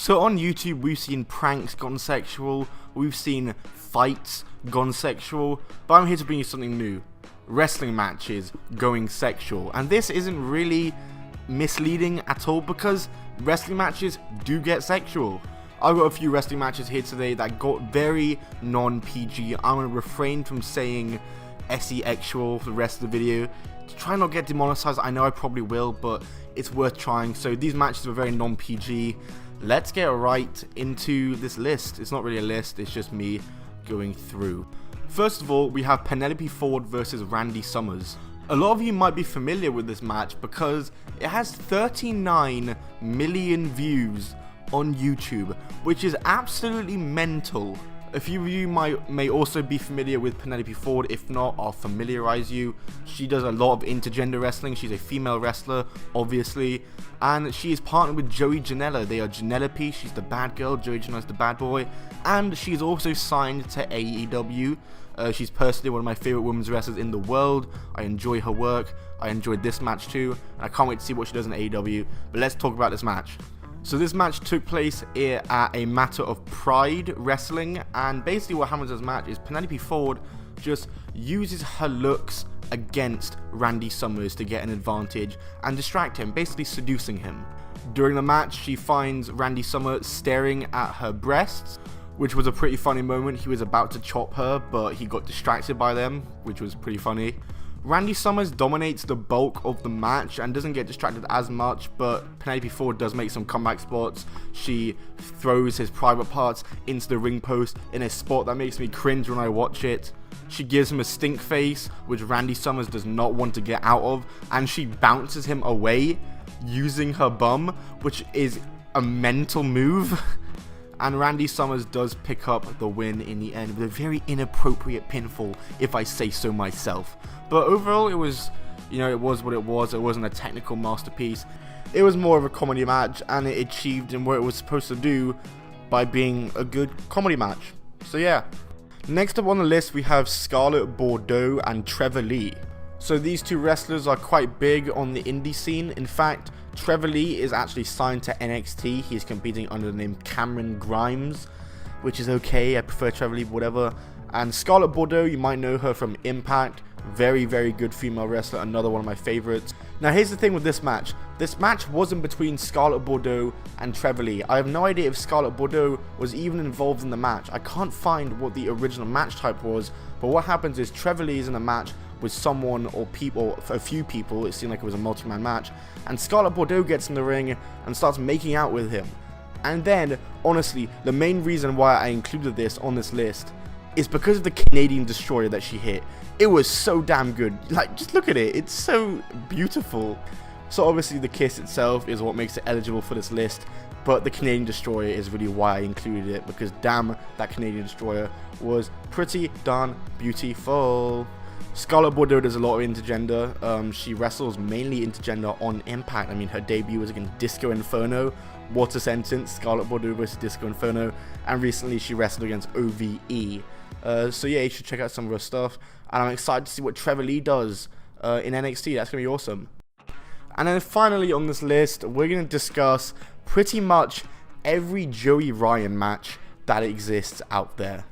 So on YouTube, we've seen pranks gone sexual, we've seen fights gone sexual, but I'm here to bring you something new. Wrestling matches going sexual. And this isn't really misleading at all because wrestling matches do get sexual. I've got a few wrestling matches here today that got very non-PG. I'm going to refrain from saying SE-actual for the rest of the video to try not get demonetized. I know I probably will, but it's worth trying. So these matches were very non-PG. Let's get right into this list. It's not really a list, it's just me going through. First of all, we have Penelope Ford versus Randy Summers. A lot of you might be familiar with this match because it has 39 million views on YouTube, which is absolutely mental. A few of you may also be familiar with Penelope Ford. If not, I'll familiarize you. She does a lot of intergender wrestling. She's a female wrestler, obviously, and she is partnered with Joey Janela. They are Janelope. She's the bad girl, Joey Janela's the bad boy, and she's also signed to AEW. She's personally one of my favorite women's wrestlers in the world. I enjoy her work. I enjoyed this match too, and I can't wait to see what she does in AEW. But let's talk about this match. So this match took place at a Matter of Pride wrestling, and basically what happens in this match is Penelope Ford just uses her looks against Randy Summers to get an advantage and distract him, basically seducing him. During the match, she finds Randy Summers staring at her breasts, which was a pretty funny moment. He was about to chop her, but he got distracted by them, which was pretty funny. Randy Summers dominates the bulk of the match and doesn't get distracted as much, but Penelope Ford does make some comeback spots. She throws his private parts into the ring post in a spot that makes me cringe when I watch it. She gives him a stink face, which Randy Summers does not want to get out of, and she bounces him away using her bum, which is a mental move. And Randy Summers does pick up the win in the end with a very inappropriate pinfall, if I say so myself. But overall, it was, it was what it was. It wasn't a technical masterpiece. It was more of a comedy match, and it achieved in what it was supposed to do by being a good comedy match. So yeah. Next up on the list, we have Scarlett Bordeaux and Trevor Lee. So these two wrestlers are quite big on the indie scene. In fact, Trevor Lee is actually signed to NXT. He's competing under the name Cameron Grimes, which is okay. I prefer Trevor Lee, but whatever. And Scarlett Bordeaux, you might know her from Impact. Very, very good female wrestler. Another one of my favorites. Now, here's the thing with this match. This match wasn't between Scarlett Bordeaux and Trevor Lee. I have no idea if Scarlett Bordeaux was even involved in the match. I can't find what the original match type was. But what happens is Trevor Lee is in a match with someone or people, a few people. It seemed like it was a multi-man match, and Scarlett Bordeaux gets in the ring and starts making out with him. And then, honestly, the main reason why I included this on this list is because of the Canadian Destroyer that she hit. It was so damn good. Like, just look at it. It's so beautiful. So obviously the kiss itself is what makes it eligible for this list, but the Canadian Destroyer is really why I included it, because damn, that Canadian Destroyer was pretty darn beautiful. Scarlett Bordeaux does a lot of intergender. She wrestles mainly intergender on Impact. I mean, her debut was against Disco Inferno. What a sentence. Scarlett Bordeaux versus Disco Inferno. And recently she wrestled against OVE. So yeah, you should check out some of her stuff. And I'm excited to see what Trevor Lee does in NXT. That's going to be awesome. And then finally on this list, we're going to discuss pretty much every Joey Ryan match that exists out there.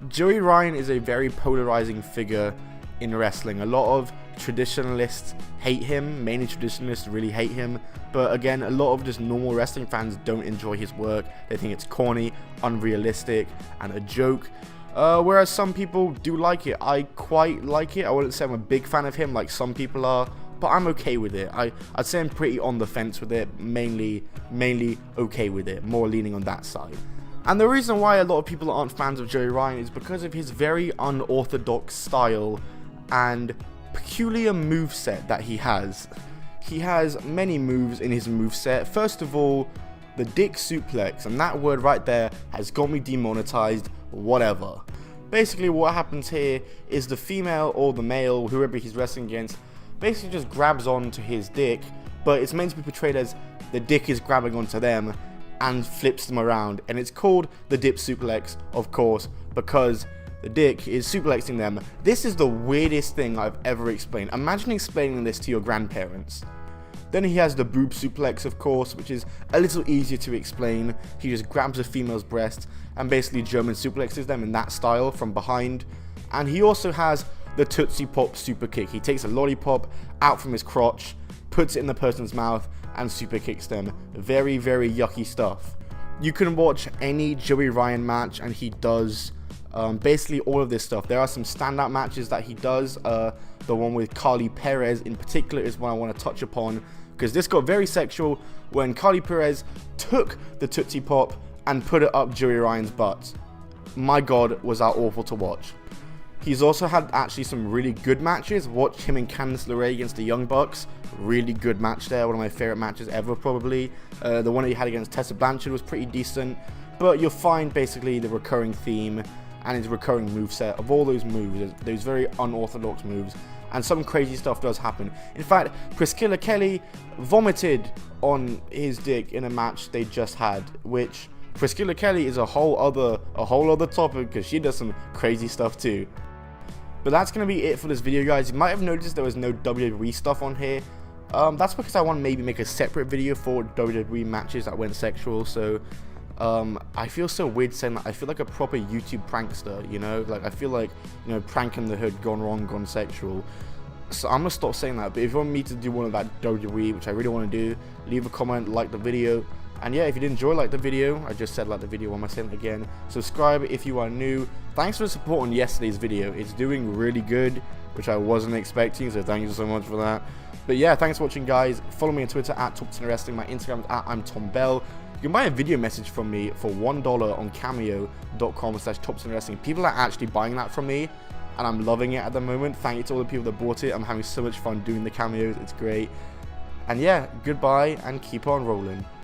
Joey Ryan is a very polarizing figure in wrestling. A lot of traditionalists hate him, mainly traditionalists really hate him, but again, a lot of just normal wrestling fans don't enjoy his work. They think it's corny, unrealistic, and a joke, whereas some people do like it. I quite like it. I wouldn't say I'm a big fan of him like some people are, but I'm okay with it. I'd say I'm pretty on the fence with it, mainly okay with it, more leaning on that side. And the reason why a lot of people aren't fans of Joey Ryan is because of his very unorthodox style and peculiar moveset that he has. He has many moves in his moveset. First of all, the dick suplex, and that word right there has got me demonetized, whatever. Basically what happens here is the female or the male, whoever he's wrestling against, basically just grabs onto his dick, but it's meant to be portrayed as the dick is grabbing onto them and flips them around, and it's called the dip suplex, of course, because the dick is suplexing them. This is the weirdest thing I've ever explained. Imagine explaining this to your grandparents. Then he has the boob suplex, of course, which is a little easier to explain. He just grabs a female's breast and basically German suplexes them in that style from behind. And he also has the Tootsie Pop super kick. He takes a lollipop out from his crotch, puts it in the person's mouth, and super kicks them. Very, very yucky stuff. You can watch any Joey Ryan match and he does basically all of this stuff. There are some standout matches that he does. The one with Carly Perez in particular is one I want to touch upon, because this got very sexual when Carly Perez took the Tootsie Pop and put it up Joey Ryan's butt. My god, was that awful to watch. He's also had actually some really good matches. Watch him and Candice LeRae against the Young Bucks. Really good match there. One of my favorite matches ever, probably. The one that he had against Tessa Blanchard was pretty decent. But you'll find basically the recurring theme and his recurring moveset of all those moves, those very unorthodox moves. And some crazy stuff does happen. In fact, Priscilla Kelly vomited on his dick in a match they just had, which Priscilla Kelly is a whole other topic, because she does some crazy stuff too. But that's going to be it for this video, guys. You might have noticed there was no WWE stuff on here. That's because I want to maybe make a separate video for WWE matches that went sexual. So I feel so weird saying that. I feel like a proper YouTube prankster, you know? Like, I feel like, you know, pranking the hood, gone wrong, gone sexual. So I'm going to stop saying that. But if you want me to do one of that WWE, which I really want to do, leave a comment, like the video. And yeah, if you did enjoy, like the video. I just said like the video, why am I saying it again? Subscribe if you are new. Thanks for the support on yesterday's video. It's doing really good, which I wasn't expecting, so thank you so much for that. But yeah, thanks for watching, guys. Follow me on Twitter at Top10 Wrestling. My Instagram is at I'm Tom Bell. You can buy a video message from me for $1 on cameo.com/Top10 Wrestling. People are actually buying that from me, and I'm loving it at the moment. Thank you to all the people that bought it. I'm having so much fun doing the cameos. It's great. And yeah, goodbye and keep on rolling.